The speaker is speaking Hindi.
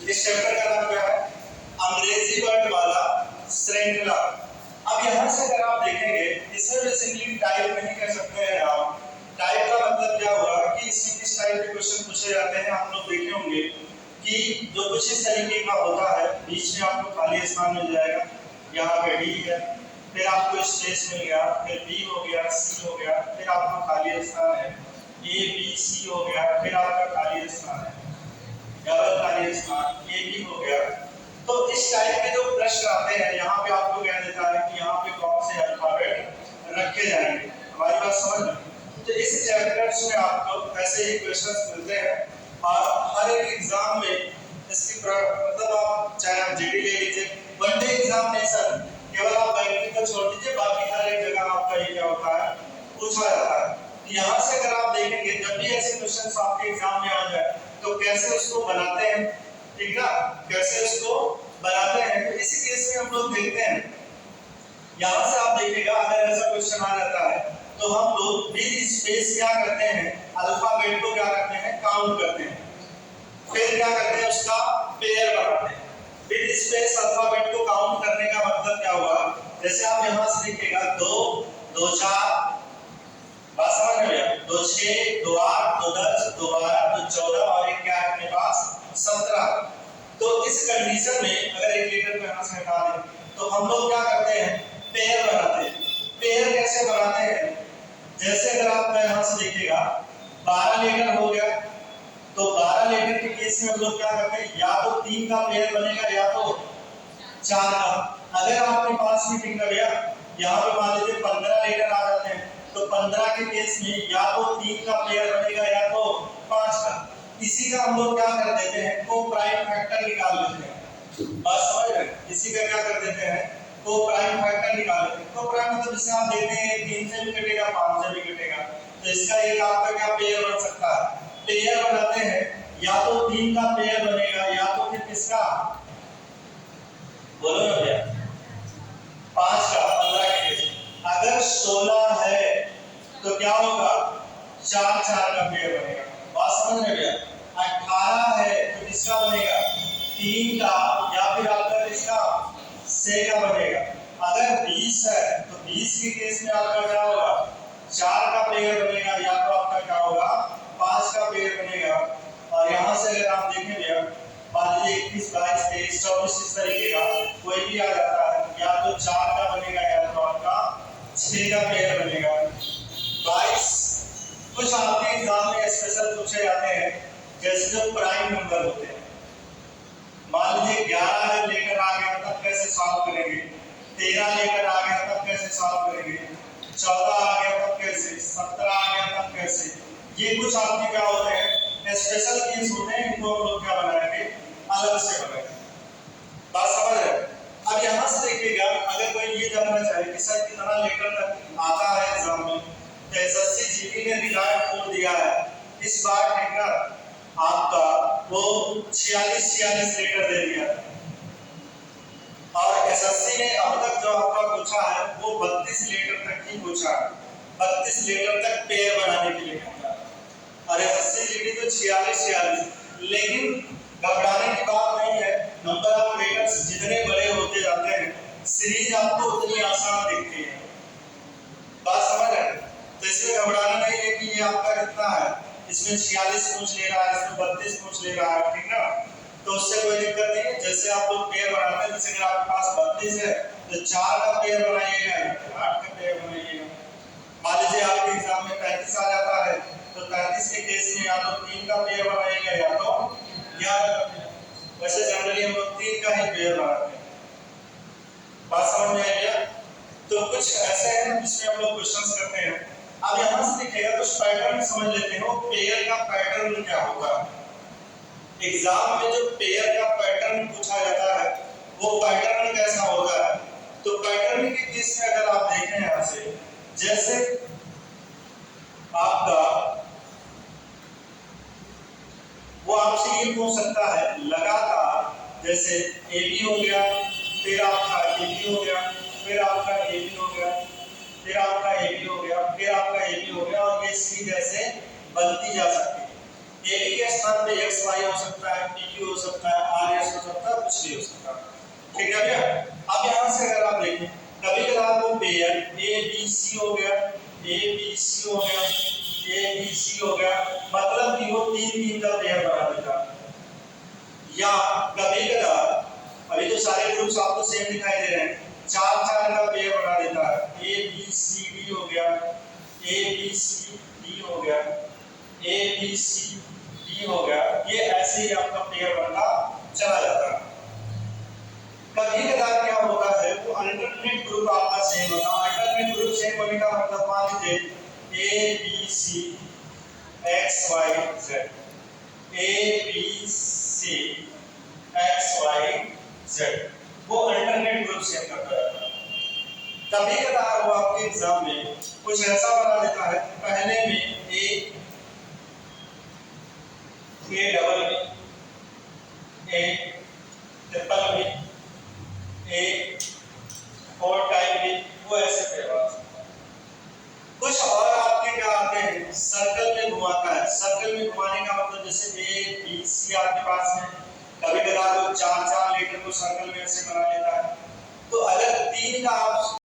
इस चैप्टर का नाम क्या है? अंग्रेजी वर्ड वाला श्रृंखला। अब यहाँ से अगर आप देखेंगे, इसे बेसिकली टाइप नहीं कह सकते हैं आप। टाइप का मतलब क्या हुआ कि इसमें किस टाइप के क्वेश्चन पूछे जाते हैं। आप लोग देखे होंगे कि जो कुछ इस तरीके का होता है, बीच में आपको खाली स्थान मिल जाएगा, यहाँ पे डी है, फिर आपको स्पेस मिल गया, फिर बी हो गया, सी हो गया, फिर आपका खाली स्थान है, ए बी सी हो गया, फिर आपका खाली स्थान है, डबल खाली स्थान, ए बी हो गया। तो इस टाइप के जो प्रश्न आते हैं, यहाँ पे आपको कह देता है कि यहाँ पे कौन से अल्फाबेट रखे जाएंगे। हमारी बात समझ में? तो इस चैप्टर्स में आपको ऐसे ही क्वेश्चंस मिलते हैं और हर एक एग्जाम में इसकी मतलब आप चाहे आप जीडी ले लीजिए, वनडे एग्जाम नहीं सर, केवल आप बैंकिंग को छोड़ दीजिए, बाकी हर एक जगह आपका ये क्या होता है, पूछा जाता है। यहाँ से अगर आप देखेंगे, जब भी ऐसे क्वेश्चंस आपके एग्जाम में आ जाए तो कैसे उसको बनाते हैं, ठीक ना, कैसे उसको बनाते हैं। तो इसी केस में हम लोग देखते हैं, यहाँ से आप देखिएगा अगर ऐसा क्वेश्चन आ जाता है तो हम लोग विद स्पेस क्या करते हैं, अल्फाबेट को क्या करते हैं, काउंट करते हैं, फिर क्या करते हैं, उसका पेयर बनाते हैं। विद स्पेस अल्फाबेट को काउंट करने का मतलब क्या हुआ, जैसे आप यहाँ से देखिएगा 2 2 4, बात समझ में आया, 2 6 2 8 2 10 2 12 2 14 और एक क्या है अपने पास 17। तो इस कंडीशन में अगर एक लीटर को यहाँ से हटा दें तो हम लोग क्या करते हैं, पेयर बनाते हैं। पेयर कैसे बनाते हैं, जैसे अगर आप यहाँ से देखिएगा 12 लीटर हो गया, तो 12 लीटर के केस में हम लोग क्या करते हैं, या तो 3 का पेयर बनेगा या तो 4 का। अगर आपके पास में ठीक गया, यहाँ पे मान लीजिए 15 लीटर आ जाते हैं, तो 15 के केस में या तो 3 का पेयर बनेगा या तो 5 का। इसी का हम लोग क्या कर देते हैं, को प्राइम फैक्टर निकाल लेते हैं। बात समझ रहे हैं? इसी का क्या कर देते हैं, को प्राइम फैक्टर निकाल लेते हैं। को प्राइम मतलब जिसे आप देखते हैं 3 से भी कटेगा 5 से भी कटेगा, तो इसका एक आपका क्या पेयर बन सकता है, पेयर बनाते हैं, या तो 3 का पेयर बनेगा या तो फिर किसका, बोलो ना भैया, 5 का। 15 के केस अगर 16 है तो क्या होगा, 4 4 का पेयर बनेगा। बात समझ रहे भैया? 18 है तो किसका बनेगा, 3 का या फिर आपका किसका, 6 का बनेगा। अगर 20 है तो 20 के केस में आपका क्या होगा, 4 का पेयर बनेगा या तो आपका क्या होगा, 5 का पेयर बनेगा। और यहाँ से अगर आप देखें भैया, मान लीजिए 21 22 23 24 इस तरीके का कोई भी आ जाता है, या तो 4 का बनेगा या तो आपका 6 का पेयर बनेगा। 22 कुछ आपके एग्जाम में स्पेशल पूछे जाते हैं, जैसे जो प्राइम नंबर होते हैं, मान लीजिए 11 जब लेकर आ गया तब कैसे सॉल्व करेंगे, 13 लेकर आ गया तब कैसे सॉल्व करेंगे, 14 आ गया तब कैसे, 17 आ गया तब कैसे। ये कुछ आपके क्या होते हैं, स्पेशल केस होते हैं, इनको हम लोग क्या बनाएंगे, अलग से बनाएंगे। बात समझ रहे हैं? अब यहाँ से देखिएगा, अगर कोई ये जानना चाहे कि सर कितना लेटर तक आता है एग्जाम में, तो एसएससी जीडी ने रिकॉर्ड खोल दिया है इस बार, ठीक ना, आपका वो 46 लेटर दे दिया, और एसएससी ने अब तक जो आपका पूछा है वो 32 लेटर तक ही पूछा है, 32 लेटर तक पेयर बनाने के लिए कहता है, और एसएससी जीडी तो 46। लेकिन घबराने की बात नहीं है, नंबर ऑफ लेटर्स जितने बड़े होते जाते हैं, सीरीज आपको उतनी आसान दिखती है। बात समझ रहे हैं? तो इसमें घबराना नहीं है कि ये आपका कितना है, इसमें 46 पूछ ले रहा है, इसमें 32 पूछ ले रहा है, ठीक ना, तो उससे कोई दिक्कत नहीं है। जैसे आप लोग पेयर बनाते हैं, जैसे अगर आपके पास 32 है तो 4 का पेयर बनाइएगा, 8 का पेयर बनाइएगा। मान लीजिए आपके एग्जाम में 35 आ जाता है, तो 35 के केस में या तो 3 का पेयर बनाइएगा या तो 11 का पेयर। वैसे जनरली हम लोग 3 का ही पेयर बनाते हैं। बात समझ में आई क्या? तो कुछ ऐसे हैं जिसमें हम लोग क्वेश्चंस करते हैं। अब यहाँ से देखिएगा कुछ पैटर्न समझ लेते हो, पेयर का पैटर्न क्या होगा। एग्जाम में जो पेयर का पैटर्न पूछा जाता है वो पैटर्न कैसा होगा, तो पैटर्न के केस में अगर आप देखें यहाँ से, जैसे आपका वो आपसे ये पूछ सकता है लगातार, जैसे ए बी हो गया, फिर आपका ए बी हो गया, फिर आपका ए बी हो गया, फिर आपका ए बी हो गया, फिर आपका ए बी हो गया, और ये सीरीज ऐसे बनती जा सकती है। ए बी के स्थान पे एक्स वाई हो सकता है, पी क्यू हो सकता है, आर एस कुछ नहीं हो सकता। ठीक है भैया। अब यहाँ से अगर आप देखें कभी कभार वो पेयर ए बी सी हो गया, ए बी सी हो गया, ए बी सी हो गया, मतलब कि वो तीन तीन का पेयर बना देता। या कभी कभार अभी तो सारे ग्रुप्स आपको सेम दिखाई दे रहे हैं, चार चार का पेयर बना देता है। ए बी सी डी हो गया, ए बी सी डी हो गया, ए बी सी डी हो गया, ये ऐसे ही आपका पेयर बनता चला जाता है। कभी कभार क्या होता है वो अल्टरनेट ग्रुप आपका सेम होता है। अल्टरनेट ग्रुप सेम होने का मतलब मान लीजिए A B C X Y Z, A B C X Y Z, वो अल्टरनेट ग्रुप सेम करता है। कभी कभार वो आपके एग्जाम में कुछ ऐसा बना देता है पहले में A double B, A triple B, A और टाइप बी, वो ऐसे पेयर। कुछ और आपके क्या आते हैं सर्कल में घुमाता है। सर्कल में घुमाने का मतलब जैसे ए बी सी आपके पास में